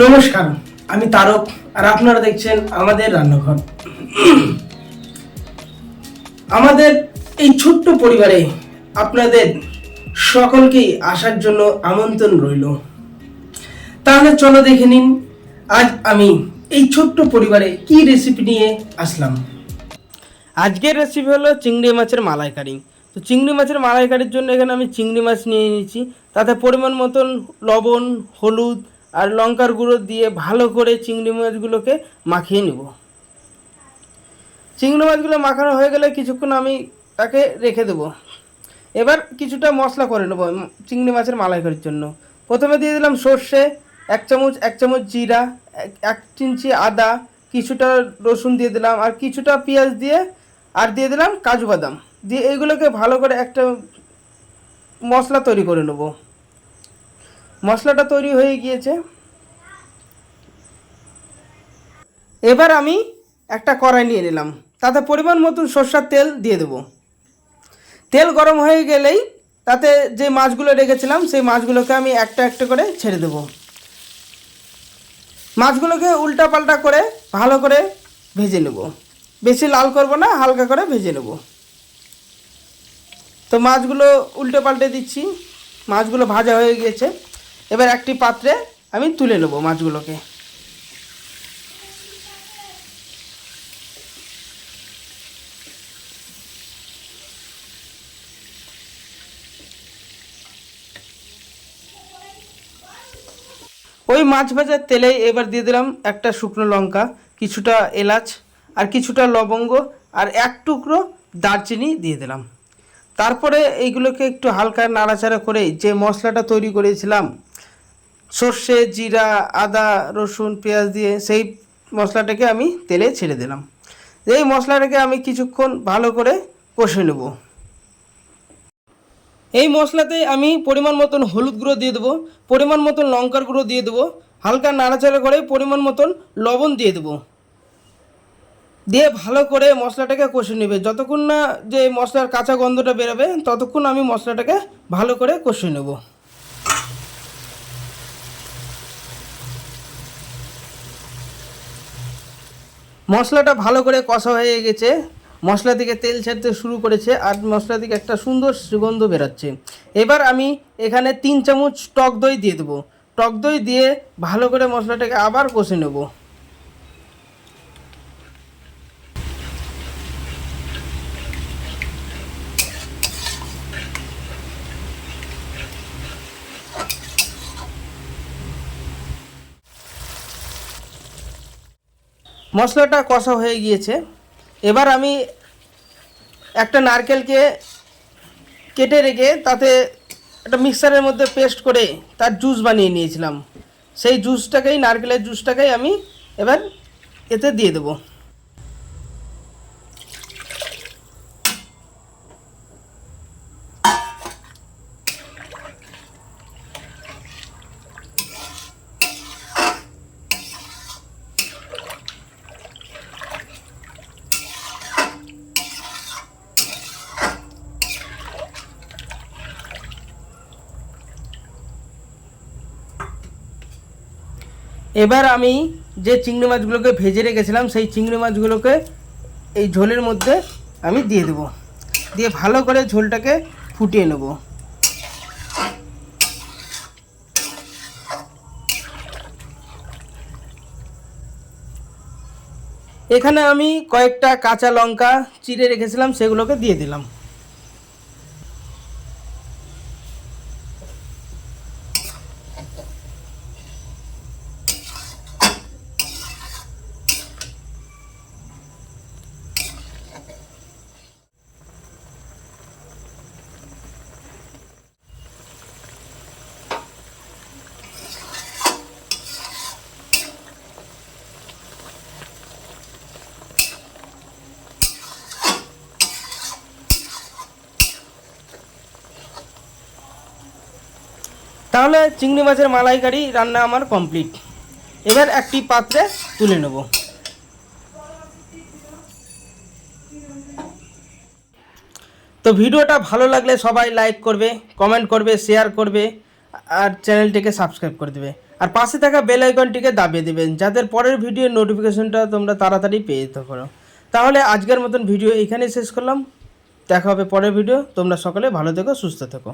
নমস্কার, আমি তারক আর আপনারা দেখছেন আমাদের রান্নাঘর। আমাদের এই ছোট্ট পরিবারে আপনাদের সকলকেই আসার জন্য আমন্ত্রণ রইল। তাহলে চলো দেখে নিন আজ আমি এই ছোট্ট পরিবারে কি রেসিপি নিয়ে আসলাম। আজকের রেসিপি হলো চিংড়ি মাছের মালাইকারি। তো চিংড়ি মাছের মালাইকারির জন্য এখানে আমি চিংড়ি মাছ নিয়ে নিয়েছি। তাতে পরিমাণ মতন লবণ, হলুদ আর লঙ্কার গুঁড়ো দিয়ে ভালো করে চিংড়ি মাছগুলোকে মাখিয়ে নেব। চিংড়ি মাছগুলো মাখানো হয়ে গেলে কিছুক্ষণ আমি তাকে রেখে দেব। এবার কিছুটা মশলা করে নেব চিংড়ি মাছের মালাইকারির জন্য। প্রথমে দিয়ে দিলাম সর্ষে, এক চামচ জিরা, এক ইঞ্চি আদা, কিছুটা রসুন দিয়ে দিলাম, আর কিছুটা পেঁয়াজ দিয়ে, আর দিয়ে দিলাম কাজু বাদাম দিয়ে এইগুলোকে ভালো করে একটা মশলা তৈরি করে নেব। মশলাটা তৈরি হয়ে গিয়েছে। এবার আমি একটা কড়াই নিয়ে নিলাম, তাতে পরিমাণ মতন সরষের তেল দিয়ে দেব। তেল গরম হয়ে গেলেই তাতে যে মাছগুলো রেখেছিলাম সেই মাছগুলোকে আমি একটা একটা করে ছেড়ে দেব। মাছগুলোকে উল্টা পাল্টা করে ভালো করে ভেজে নেব। বেশি লাল করব না, হালকা করে ভেজে নেব। তো মাছগুলো উল্টে পাল্টে দিচ্ছি। মাছগুলো ভাজা হয়ে গিয়েছে। এবার একটি পাত্রে আমি তুলে নেব মাছগুলোকে। ওই মাছ ভাজার তেলে এবার দিয়ে দিলাম একটা শুকনো লঙ্কা, কিছুটা এলাচ, আর কিছুটা লবঙ্গ, আর এক টুকরো দারচিনি দিয়ে দিলাম। তারপরে এইগুলোকে একটু হালকা নাড়াচাড়া করে যে মশলাটা তৈরি করেছিলাম সর্ষে, জিরা, আদা, রসুন, পেঁয়াজ দিয়ে, সেই মশলাটাকে আমি তেলে ছেড়ে দিলাম। এই মশলাটাকে আমি কিছুক্ষণ ভালো করে কষে নেব। এই মশলাতে আমি পরিমাণ মতন হলুদ গুঁড়ো দিয়ে দেবো, পরিমাণ মতন লঙ্কার গুঁড়ো দিয়ে দেবো, হালকা নাড়াচাড়া করে পরিমাণ মতন লবণ দিয়ে দেবো। দিয়ে ভালো করে মশলাটাকে কষে নেবে। যতক্ষণ না যে মশলার কাঁচা গন্ধটা বেরোবে ততক্ষণ আমি মশলাটাকে ভালো করে কষে নেব। মশলাটা ভালো করে কষা হয়ে গেছে। মশলা থেকে তেল ছাড়তে শুরু করেছে আর মশলা থেকে একটা সুন্দর সুগন্ধ বেরোচ্ছে। এবার আমি এখানে 3 চামচ টক দই দিয়ে দেবো। টক দই দিয়ে ভালো করে মশলাটাকে আবার কষে নেব। মশলাটা কষা হয়ে গিয়েছে। এবার আমি একটা নারকেলকে কেটে রেখে তাতে একটা মিক্সারের মধ্যে পেস্ট করে তার জুস বানিয়ে নিয়েছিলাম। সেই জুসটাকেই, নারকেলের জুসটাকেই আমি এবার এতে দিয়ে দেবো। এবার আমি যে চিংড়ি মাছগুলোকে ভেজে রেখেছিলাম সেই চিংড়ি মাছগুলোকে এই ঝোলের মধ্যে আমি দিয়ে দেব। দিয়ে ভালো করে ঝোলটাকে ফুটিয়ে নেব। এখানে আমি কয়েকটা কাঁচা লঙ্কা চিড়ে রেখেছিলাম, সেগুলোকে দিয়ে দিলাম। তাহলে চিংড়ি মাছের মালাইকারি রান্না আমার কমপ্লিট। এবার একটি পাত্রে তুলে নেব। তো ভিডিওটা ভালো লাগলে সবাই লাইক করবে, কমেন্ট করবে, শেয়ার করবে আর চ্যানেলটিকে সাবস্ক্রাইব করে দেবে। আর পাশে থাকা বেল আইকনটিকে দাবিয়ে দেবেন, যাতে পরের ভিডিওর নোটিফিকেশনটা তোমরা তাড়াতাড়ি পেয়ে যেতে পারো। তাহলে আজকের মতন ভিডিও এখানেই শেষ করলাম। দেখা হবে পরের ভিডিও। তোমরা সকলে ভালো থেকো, সুস্থ থেকো।